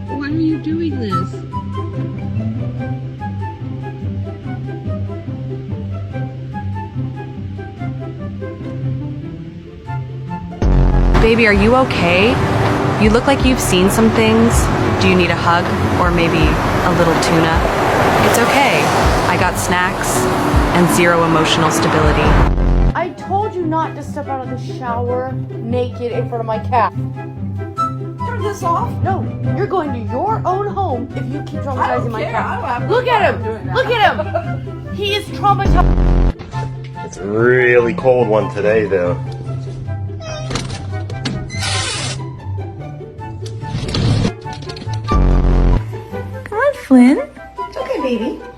Why are you doing this? Baby, are you okay? You look like you've seen some things. Do you need a hug? Or maybe a little tuna? It's okay. I got snacks and zero emotional stability. I told you not to step out of the shower naked in front of my cat. Turn this off? No, you're going to your own home if you keep traumatizing my cat. Look Look at him! Look at him! He is traumatized. It's a really cold one today, though. Come on, Flynn. It's okay, baby.